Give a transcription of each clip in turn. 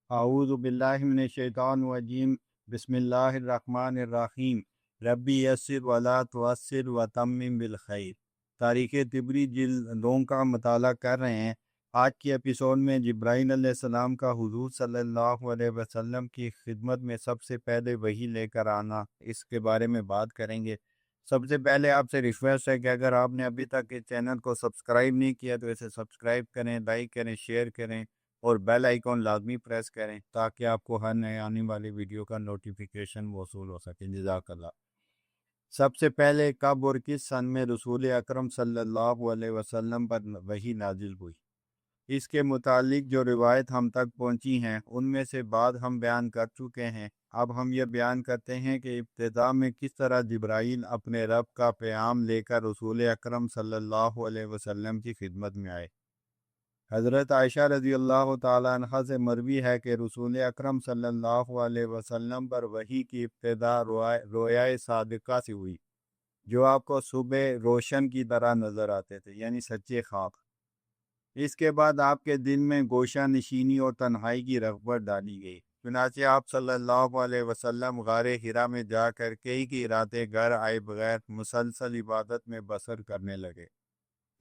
اعوذ باللہ من الشیطان الرجیم بسم اللہ الرحمن الرحیم ربی یسر ولا تعسر وتمم بالخیر۔ تاریخ طبری جلد 2 کا مطالعہ کر رہے ہیں۔ آج کی ایپیسوڈ میں جبرائیل علیہ السلام کا حضور صلی اللہ علیہ وسلم کی خدمت میں سب سے پہلے وحی لے کر آنا، اس کے بارے میں بات کریں گے۔ سب سے پہلے آپ سے ریکویسٹ ہے کہ اگر آپ نے ابھی تک اس چینل کو سبسکرائب نہیں کیا تو اسے سبسکرائب کریں، لائک کریں، شیئر کریں اور بیل آئیکن لازمی پریس کریں تاکہ آپ کو ہر نئے آنے والی ویڈیو کا نوٹیفیکیشن موصول ہو سکے۔ جزاک اللہ۔ سب سے پہلے کب اور کس سن میں رسول اکرم صلی اللہ علیہ وسلم پر وحی نازل ہوئی؟ اس کے متعلق جو روایت ہم تک پہنچی ہیں ان میں سے بعض ہم بیان کر چکے ہیں۔ اب ہم یہ بیان کرتے ہیں کہ ابتدا میں کس طرح جبرائیل اپنے رب کا پیغام لے کر رسول اکرم صلی اللہ علیہ وسلم کی خدمت میں آئے۔ حضرت عائشہ رضی اللہ تعالیٰ عنہ سے مروی ہے کہ رسول اکرم صلی اللہ علیہ وسلم پر وحی کی ابتدا رویائے صادقہ سے ہوئی، جو آپ کو صبح روشن کی طرح نظر آتے تھے، یعنی سچے خواب۔ اس کے بعد آپ کے دل میں گوشہ نشینی اور تنہائی کی رغبت ڈالی گئی، چنانچہ آپ صلی اللہ علیہ وسلم غار حرا میں جا کر کئی راتیں گھر آئے بغیر مسلسل عبادت میں بسر کرنے لگے۔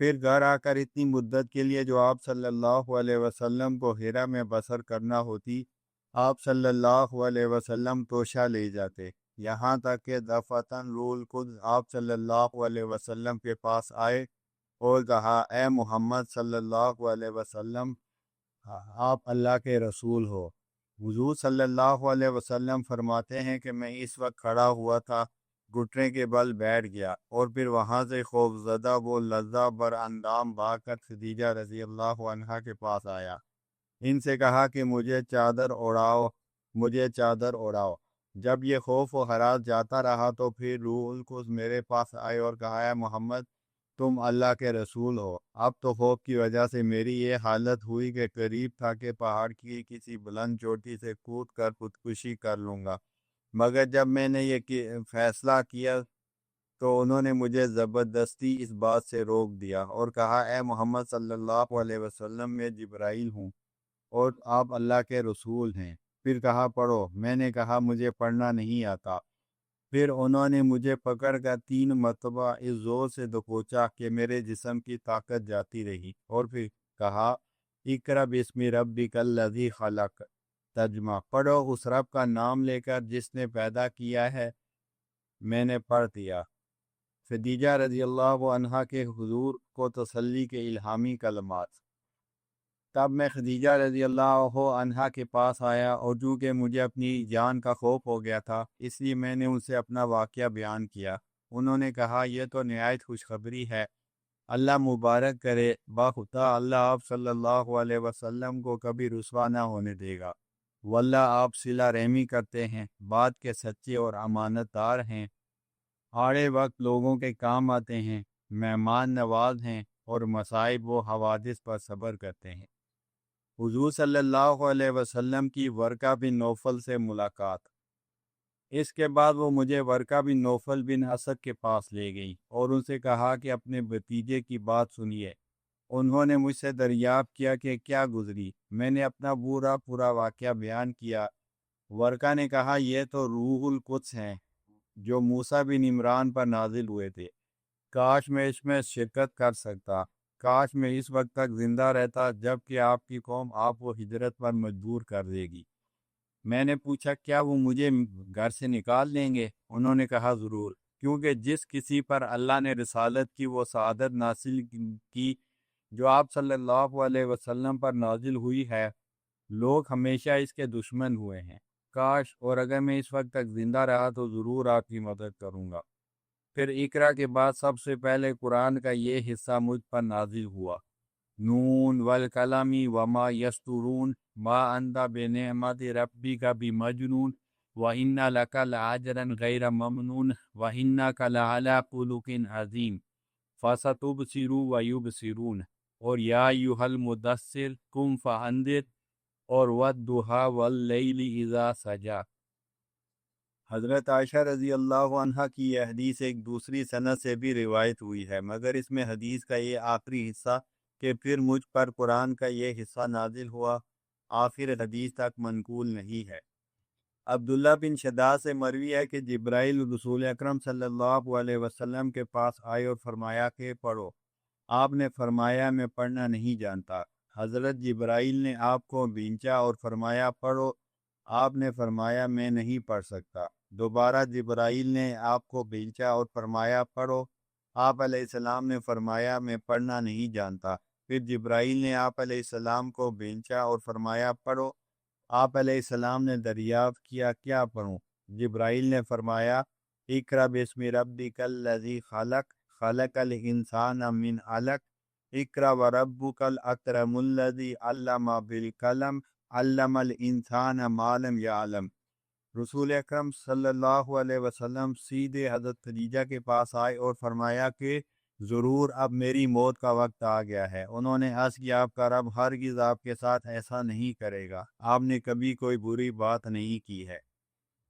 پھر گھر آ کر اتنی مدت کے لیے جو آپ صلی اللہ علیہ وسلم کو حرا میں بسر کرنا ہوتی، آپ صلی اللہ علیہ وسلم توشہ لے جاتے، یہاں تک کہ دفعتاً روح القدس آپ صلی اللہ علیہ وسلم کے پاس آئے اور کہا، اے محمد صلی اللہ علیہ وسلم، آپ اللہ کے رسول ہو۔ حضور صلی اللہ علیہ وسلم فرماتے ہیں کہ میں اس وقت کھڑا ہوا تھا، گھٹنے کے بل بیٹھ گیا اور پھر وہاں سے خوفزدہ وہ لرزہ بر اندام بھاگ کر خدیجہ رضی اللہ عنہا کے پاس آیا۔ ان سے کہا کہ مجھے چادر اوڑھاؤ۔ جب یہ خوف و ہراس جاتا رہا تو پھر روح القدس میرے پاس آئے اور کہا، اے محمد، تم اللہ کے رسول ہو۔ اب تو خوف کی وجہ سے میری یہ حالت ہوئی کہ قریب تھا کہ پہاڑ کی کسی بلند چوٹی سے کود کر خودکشی کر لوں گا، مگر جب میں نے یہ فیصلہ کیا تو انہوں نے مجھے زبردستی اس بات سے روک دیا اور کہا، اے محمد صلی اللہ علیہ وسلم، میں جبرائیل ہوں اور آپ اللہ کے رسول ہیں۔ پھر کہا، پڑھو۔ میں نے کہا، مجھے پڑھنا نہیں آتا۔ پھر انہوں نے مجھے پکڑ کر 3 مرتبہ اس زور سے دبوچا کہ میرے جسم کی طاقت جاتی رہی، اور پھر کہا، اقرأ بسم ربک الذی خلق، ترجمہ، پڑھو اس رب کا نام لے کر جس نے پیدا کیا ہے۔ میں نے پڑھ دیا۔ خدیجہ رضی اللہ عنہا کے حضور کو تسلی کے الہامی کلمات۔ تب میں خدیجہ رضی اللہ عنہا کے پاس آیا اور چونکہ مجھے اپنی جان کا خوف ہو گیا تھا، اس لیے میں نے ان سے اپنا واقعہ بیان کیا۔ انہوں نے کہا، یہ تو نہایت خوشخبری ہے، اللہ مبارک کرے، باخدا اللہ آپ صلی اللہ علیہ وسلم کو کبھی رسوا نہ ہونے دے گا۔ واللہ آپ صلہ رحمی کرتے ہیں، بات کے سچے اور امانت دار ہیں، آڑے وقت لوگوں کے کام آتے ہیں، مہمان نواز ہیں اور مصائب و حوادث پر صبر کرتے ہیں۔ حضور صلی اللہ علیہ وسلم کی ورقہ بن نوفل سے ملاقات۔ اس کے بعد وہ مجھے ورقہ بن نوفل بن اسد کے پاس لے گئی اور ان سے کہا کہ اپنے بھتیجے کی بات سنیے۔ انہوں نے مجھ سے دریافت کیا کہ کیا گزری۔ میں نے اپنا پورا واقعہ بیان کیا۔ ورقہ نے کہا، یہ تو روح القدس ہیں جو موسیٰ بن عمران پر نازل ہوئے تھے۔ کاش میں اس میں شرکت کر سکتا، کاش میں اس وقت تک زندہ رہتا جب کہ آپ کی قوم آپ کو ہجرت پر مجبور کر دے گی۔ میں نے پوچھا، کیا وہ مجھے گھر سے نکال دیں گے؟ انہوں نے کہا، ضرور، کیونکہ جس کسی پر اللہ نے رسالت کی وہ سعادت ناصل کی جو آپ صلی اللہ علیہ وسلم پر نازل ہوئی ہے، لوگ ہمیشہ اس کے دشمن ہوئے ہیں۔ کاش اور اگر میں اس وقت تک زندہ رہا تو ضرور آپ کی مدد کروں گا۔ پھر اقرا کے بعد سب سے پہلے قرآن کا یہ حصہ مجھ پر نازل ہوا۔ نون والقلم وما یسطرون ما انت بنعمت ربک بمجنون وَإِنَّ لَكَ لَأَجْرًا غَيْرَ مَمْنُونٍ وَإِنَّكَ لَعَلَىٰ خُلُقٍ عَظِيمٍ فَسَتُبْصِرُ وَيُبْصِرُونَ اور یا ایھا المدثر قم فانذر اور وَالضُّحَىٰ وَاللَّيْلِ اذا سجا۔ حضرت عائشہ رضی اللہ عنہا کی یہ حدیث ایک دوسری سند سے بھی روایت ہوئی ہے، مگر اس میں حدیث کا یہ آخری حصہ کہ پھر مجھ پر قرآن کا یہ حصہ نازل ہوا، آخر حدیث تک منقول نہیں ہے۔ عبداللہ بن شداد سے مروی ہے کہ جبرائیل رسول اکرم صلی اللہ علیہ وسلم کے پاس آئے اور فرمایا کہ پڑھو۔ آپ نے فرمایا میں پڑھنا نہیں جانتا۔ حضرت جبرائیل نے آپ کو بھینچا اور فرمایا پڑھو۔ آپ نے فرمایا میں نہیں پڑھ سکتا۔ دوبارہ جبرائیل نے آپ کو بھینچا اور فرمایا پڑھو۔ آپ علیہ السلام نے فرمایا میں پڑھنا نہیں جانتا۔ پھر جبرائیل نے آپ علیہ السلام کو بھینچا اور فرمایا پڑھو۔ آپ علیہ السلام نے دریافت کیا کیا پڑھوں؟ جبرائیل نے فرمایا اقرأ بسم ربک الذی خلق خلق الانسان من علق اقرأ وربک الاکرم الذی علم بالقلم علم الانسان ما لم یعلم۔ رسول اکرم صلی اللہ علیہ وسلم سیدھے حضرت خدیجہ کے پاس آئے اور فرمایا کہ ضرور اب میری موت کا وقت آ گیا ہے۔ انہوں نے عرض کیا آپ کا رب ہرگز آپ کے ساتھ ایسا نہیں کرے گا، آپ نے کبھی کوئی بری بات نہیں کی ہے۔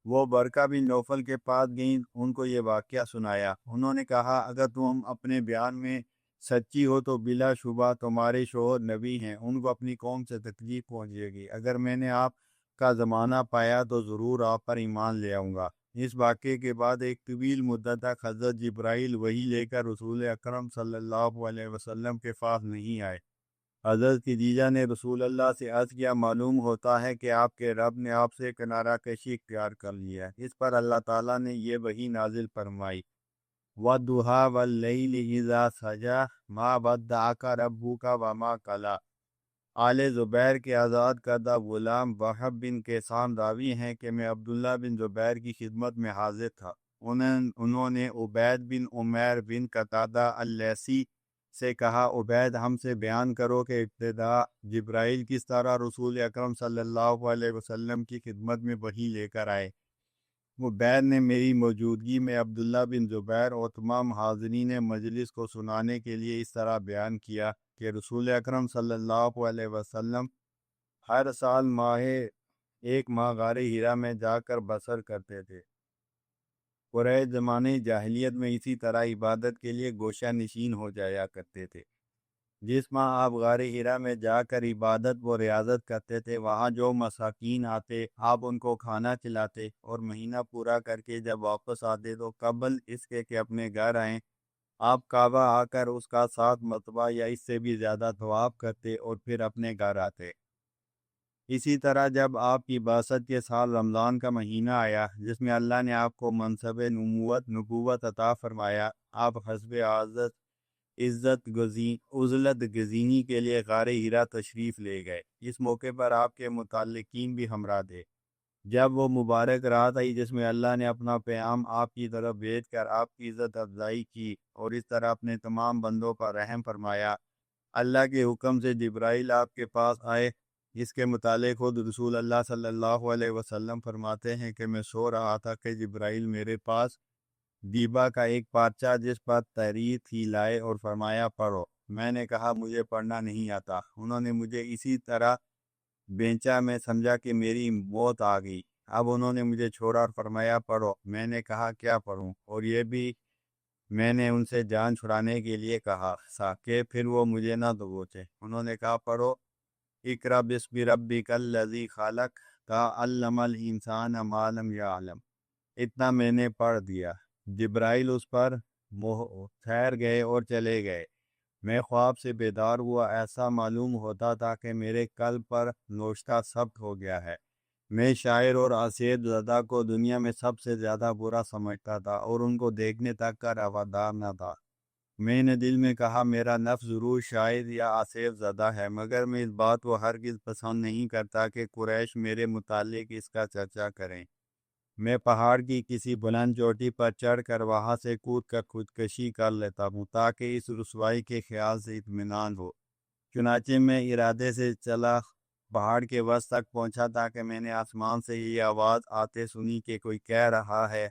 وہ برقہ بن نوفل کے پاس گئیں، ان کو یہ واقعہ سنایا۔ انہوں نے کہا اگر تم اپنے بیان میں سچی ہو تو بلا شبہ تمہارے شوہر نبی ہیں، ان کو اپنی قوم سے تکلیف پہنچے گی۔ اگر میں نے آپ کا زمانہ پایا تو ضرور آپ پر ایمان لے آؤں گا۔ اس واقعے کے بعد ایک طویل مدت تک حضرت جبرائیل وحی لے کر رسول اکرم صلی اللہ علیہ وسلم کے پاس نہیں آئے۔ حضرت خدیجہ نے رسول اللہ سے عرض کیا معلوم ہوتا ہے کہ آپ کے رب نے آپ سے کنارہ کشی اختیار کر لیا ہے۔ اس پر اللہ تعالیٰ نے یہ وحی نازل فرمائی وَالضُّحَىٰ وَاللَّيْلِ إِذَا سَجَىٰ مَا وَدَّعَكَ رَبُّكَ وَمَا قَلَىٰ۔ آل زبیر کے آزاد کردہ غلام وہب بن کیسان راوی ہیں کہ میں عبداللہ بن زبیر کی خدمت میں حاضر تھا۔ انہوں نے عبید بن عمیر بن قتادہ اللیثی سے کہا عبید ہم سے بیان کرو کہ ابتدا جبرائیل کس طرح رسول اکرم صلی اللہ علیہ وسلم کی خدمت میں وحی لے کر آئے۔ عبید نے میری موجودگی میں عبداللہ بن زبیر اور تمام حاضرین مجلس کو سنانے کے لیے اس طرح بیان کیا کہ رسول اکرم صلی اللہ علیہ وسلم ہر سال ایک ماہ غار ہیرا میں جا کر بسر کرتے تھے۔ قریش زمانے جاہلیت میں اسی طرح عبادت کے لیے گوشہ نشین ہو جایا کرتے تھے۔ جس ماہ آپ غار ہیرا میں جا کر عبادت و ریاضت کرتے تھے، وہاں جو مساکین آتے آپ ان کو کھانا کھلاتے، اور مہینہ پورا کر کے جب واپس آتے تو قبل اس کے کہ اپنے گھر آئیں آپ کعبہ آ کر اس کا 7 مرتبہ یا اس سے بھی زیادہ طواف کرتے اور پھر اپنے گھر آتے۔ اسی طرح جب آپ کی بعثت کے سال رمضان کا مہینہ آیا جس میں اللہ نے آپ کو منصب نبوت عطا فرمایا، آپ حسب عزلت گزینی کے لیے غار ہیرا تشریف لے گئے۔ اس موقع پر آپ کے متعلقین بھی ہمراہ تھے۔ جب وہ مبارک رات آئی جس میں اللہ نے اپنا پیام آپ کی طرف بھیج کر آپ کی عزت افزائی کی اور اس طرح اپنے تمام بندوں پر رحم فرمایا، اللہ کے حکم سے جبرائیل آپ کے پاس آئے۔ اس کے متعلق خود رسول اللہ صلی اللہ علیہ وسلم فرماتے ہیں کہ میں سو رہا تھا کہ جبرائیل میرے پاس دیبا کا ایک پارچہ جس پر تحریر تھی لائے اور فرمایا پڑھو۔ میں نے کہا مجھے پڑھنا نہیں آتا۔ انہوں نے مجھے اسی طرح بھیجا، میں سمجھا کہ میری موت آ گئی۔ اب انہوں نے مجھے چھوڑا اور فرمایا پڑھو۔ میں نے کہا کیا پڑھوں؟ اور یہ بھی میں نے ان سے جان چھڑانے کے لیے کہا تھا کہ پھر وہ مجھے نہ دبوچے۔ انہوں نے کہا پڑھو اقرأ بسم ربک الذی خلق علم الانسان ما لم یعلم۔ اتنا میں نے پڑھ دیا۔ جبرائیل اس پر ٹھہر گئے اور چلے گئے۔ میں خواب سے بیدار ہوا، ایسا معلوم ہوتا تھا کہ میرے قلب پر نوشتہ ثبت ہو گیا ہے۔ میں شاعر اور آصف زدہ کو دنیا میں سب سے زیادہ برا سمجھتا تھا اور ان کو دیکھنے تک کا روادار نہ تھا۔ میں نے دل میں کہا میرا نفس ضرور شاعر یا آصف زدہ ہے، مگر میں اس بات کو ہرگز پسند نہیں کرتا کہ قریش میرے متعلق اس کا چرچا کریں۔ میں پہاڑ کی کسی بلند چوٹی پر چڑھ کر وہاں سے کود کر خودکشی کر لیتا ہوں تاکہ اس رسوائی کے خیال سے اطمینان ہو۔ چنانچہ میں ارادے سے چلا پہاڑ کے وسط تک پہنچا تاکہ میں نے آسمان سے یہ آواز آتے سنی کہ کوئی کہہ رہا ہے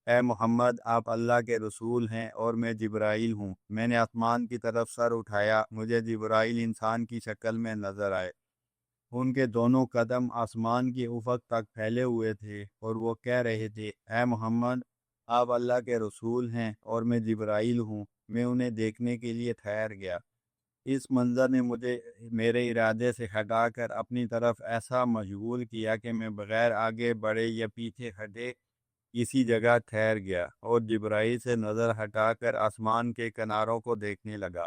اے محمد آپ اللہ کے رسول ہیں اور میں جبرائیل ہوں۔ میں نے آسمان کی طرف سر اٹھایا، مجھے جبرائیل انسان کی شکل میں نظر آئے۔ ان کے دونوں قدم آسمان کی افق تک پھیلے ہوئے تھے اور وہ کہہ رہے تھے اے محمد آپ اللہ کے رسول ہیں اور میں جبرائیل ہوں۔ میں انہیں دیکھنے کے لیے ٹھہر گیا۔ اس منظر نے مجھے میرے ارادے سے ہٹا کر اپنی طرف ایسا مشغول کیا کہ میں بغیر آگے بڑھے یا پیچھے ہٹے کسی جگہ ٹھہر گیا اور جبرائیل سے نظر ہٹا کر آسمان کے کناروں کو دیکھنے لگا،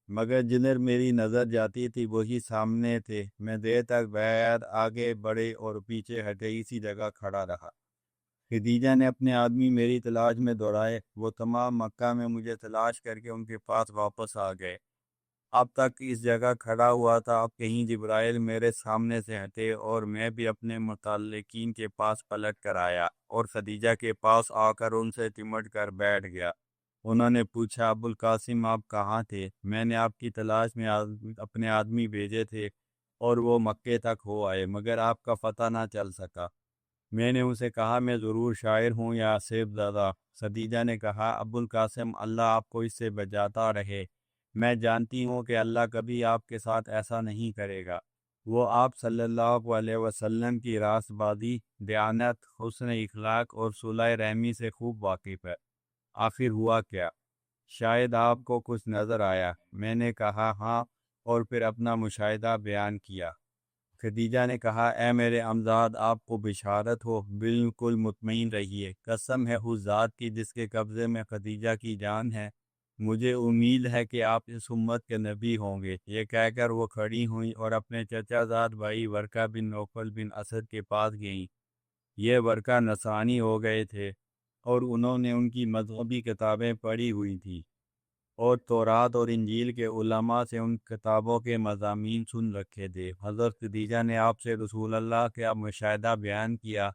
مگر جدھر میری نظر جاتی تھی وہی سامنے تھے۔ میں دیر تک بغیر آگے بڑھے اور پیچھے ہٹے اسی جگہ کھڑا رہا۔ خدیجہ نے اپنے آدمی میری تلاش میں دوڑائے، وہ تمام مکہ میں مجھے تلاش کر کے ان کے پاس واپس آ گئے۔ اب تک اس جگہ کھڑا ہوا تھا، اب کہیں جبرائیل میرے سامنے سے ہٹے اور میں بھی اپنے متعلقین کے پاس پلٹ کر آیا اور خدیجہ کے پاس آ کر ان سے چمٹ کر بیٹھ گیا۔ انہوں نے پوچھا، ابو القاسم آپ کہاں تھے؟ میں نے آپ کی تلاش میں اپنے آدمی بھیجے تھے اور وہ مکے تک ہو آئے، مگر آپ کا پتہ نہ چل سکا۔ میں نے اسے کہا، میں ضرور شاعر ہوں یا آصف زدہ۔ خدیجہ نے کہا، ابو القاسم اللہ آپ کو اس سے بچاتا رہے، میں جانتی ہوں کہ اللہ کبھی آپ کے ساتھ ایسا نہیں کرے گا۔ وہ آپ صلی اللہ علیہ وسلم کی راست بازی، دیانت، حسن اخلاق اور صلح رحمی سے خوب واقف ہے۔ آخر ہوا کیا؟ شاید آپ کو کچھ نظر آیا؟ میں نے کہا ہاں، اور پھر اپنا مشاہدہ بیان کیا۔ خدیجہ نے کہا، اے میرے امزاد، آپ کو بشارت ہو، بالکل مطمئن رہیے، قسم ہے اس ذات کی جس کے قبضے میں خدیجہ کی جان ہے، مجھے امید ہے کہ آپ اس امت کے نبی ہوں گے۔ یہ کہہ کر وہ کھڑی ہوئیں اور اپنے چچا زاد بھائی ورقہ بن نوفل بن اسد کے پاس گئیں۔ یہ ورقہ نصرانی ہو گئے تھے اور انہوں نے ان کی مذہبی کتابیں پڑھی ہوئی تھیں اور تورات اور انجیل کے علماء سے ان کتابوں کے مضامین سن رکھے تھے۔ حضرت خدیجہ نے آپ سے رسول اللہ کا مشاہدہ بیان کیا۔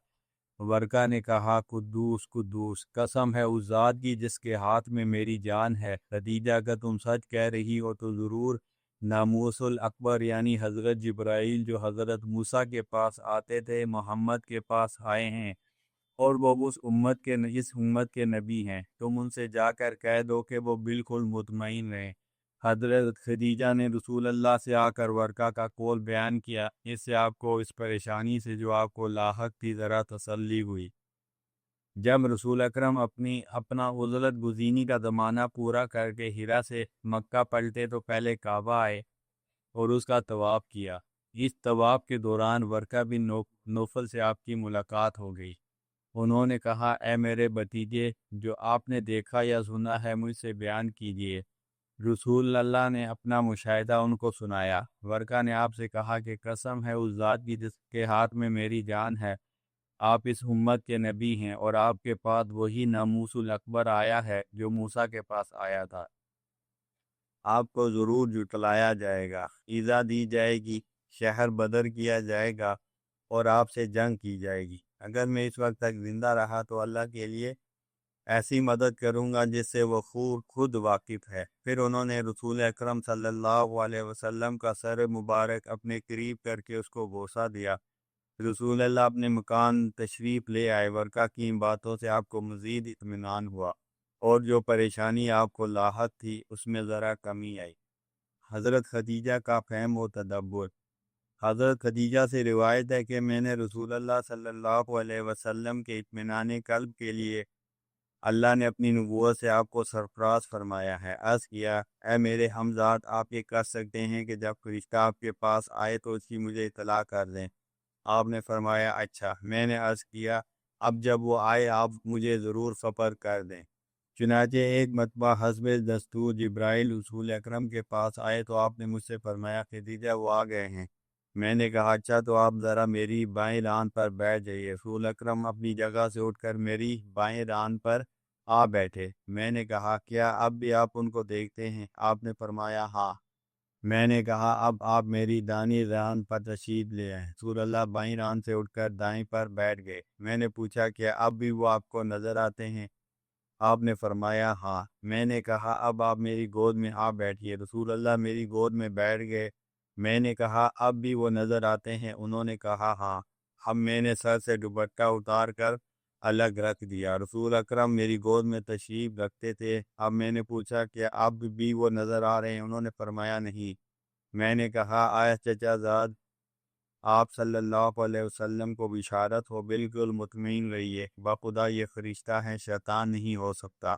ورقہ نے کہا، قدوس قدوس، قسم ہے اس ذات کی جس کے ہاتھ میں میری جان ہے، خدیجہ اگر تم سچ کہہ رہی ہو تو ضرور ناموس الاکبر یعنی حضرت جبرائیل جو حضرت موسیٰ کے پاس آتے تھے محمد کے پاس آئے ہیں، اور وہ اس امت کے نبی ہیں۔ تم ان سے جا کر کہہ دو کہ وہ بالکل مطمئن رہیں۔ حضرت خدیجہ نے رسول اللہ سے آ کر ورقہ کا قول بیان کیا، اس سے آپ کو اس پریشانی سے جو آپ کو لاحق تھی ذرا تسلی ہوئی۔ جب رسول اکرم اپنا عزلت گزینی کا زمانہ پورا کر کے ہیرا سے مکہ پلٹے تو پہلے کعبہ آئے اور اس کا طواف کیا۔ اس طواف کے دوران ورقہ بن نوفل سے آپ کی ملاقات ہو گئی۔ انہوں نے کہا، اے میرے بھتیجے، جو آپ نے دیکھا یا سنا ہے مجھ سے بیان کیجیے۔ رسول اللہ نے اپنا مشاہدہ ان کو سنایا۔ ورقہ نے آپ سے کہا کہ قسم ہے اس ذات کی جس کے ہاتھ میں میری جان ہے، آپ اس امت کے نبی ہیں اور آپ کے پاس وہی ناموس الاکبر آیا ہے جو موسیٰ کے پاس آیا تھا۔ آپ کو ضرور جھٹلایا جائے گا، ایذا دی جائے گی، شہر بدر کیا جائے گا اور آپ سے جنگ کی جائے گی۔ اگر میں اس وقت تک زندہ رہا تو اللہ کے لیے ایسی مدد کروں گا جس سے وہ خود واقف ہے۔ پھر انہوں نے رسول اکرم صلی اللہ علیہ وسلم کا سر مبارک اپنے قریب کر کے اس کو بوسہ دیا۔ رسول اللہ اپنے مکان تشریف لے آئے۔ ورقہ کی ان باتوں سے آپ کو مزید اطمینان ہوا اور جو پریشانی آپ کو لاحق تھی اس میں ذرا کمی آئی۔ حضرت خدیجہ کا فہم و تدبر۔ حضرت خدیجہ سے روایت ہے کہ میں نے رسول اللہ صلی اللہ علیہ وسلم کے اطمینان قلب کے لیے اللہ نے اپنی نبوت سے آپ کو سرفراز فرمایا ہے۔ عرض کیا، اے میرے ہمزاد، آپ یہ کر سکتے ہیں کہ جب فرشتہ آپ کے پاس آئے تو اس کی مجھے اطلاع کر دیں۔ آپ نے فرمایا اچھا۔ میں نے عرض کیا، اب جب وہ آئے آپ مجھے ضرور خبر کر دیں۔ چنانچہ ایک مرتبہ حسب دستور جبرائیل رسول اکرم کے پاس آئے تو آپ نے مجھ سے فرمایا، خدیجہ وہ آ گئے ہیں۔ میں نے کہا اچھا، تو آپ ذرا میری بائیں ران پر بیٹھ جائیے۔ رسول اکرم اپنی جگہ سے اٹھ کر میری بائیں ران پر آ بیٹھے۔ میں نے کہا، کیا اب بھی آپ ان کو دیکھتے ہیں؟ آپ نے فرمایا ہاں۔ میں نے کہا، اب آپ میری دائیں ران پر تشریف لے آئیں۔ رسول اللہ بائیں ران سے اٹھ کر دائیں پر بیٹھ گئے۔ میں نے پوچھا، کیا اب بھی وہ آپ کو نظر آتے ہیں؟ آپ نے فرمایا ہاں۔ میں نے کہا، اب آپ میری گود میں آ بیٹھیے۔ رسول اللہ میری گود میں بیٹھ گئے۔ میں نے کہا، اب بھی وہ نظر آتے ہیں؟ انہوں نے کہا ہاں۔ اب میں نے سر سے دوپٹہ اتار کر الگ رکھ دیا۔ رسول اکرم میری گود میں تشریف رکھتے تھے۔ اب میں نے پوچھا کہ اب بھی وہ نظر آ رہے ہیں؟ انہوں نے فرمایا نہیں۔ میں نے کہا، آیا چچا زاد، آپ صلی اللہ علیہ وسلم کو بشارت ہو، بالکل مطمئن رہیے، بخدا یہ فرشتہ ہیں، شیطان نہیں ہو سکتا۔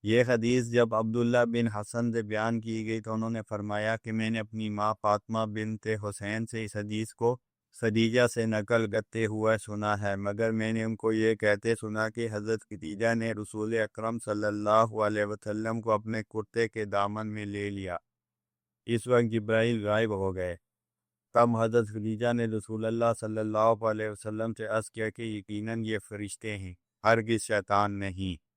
یہ حدیث جب عبداللہ بن حسن سے بیان کی گئی تو انہوں نے فرمایا کہ میں نے اپنی ماں فاطمہ بنت حسین سے اس حدیث کو خدیجہ سے نقل کرتے ہوئے سنا ہے، مگر میں نے ان کو یہ کہتے سنا کہ حضرت خدیجہ نے رسول اکرم صلی اللہ علیہ وسلم کو اپنے کرتے کے دامن میں لے لیا۔ اس وقت جبرائیل غائب ہو گئے۔ تب حضرت خدیجہ نے رسول اللہ صلی اللہ علیہ وسلم سے عرض کیا کہ یقیناً یہ فرشتے ہیں، ہرگز شیطان نہیں۔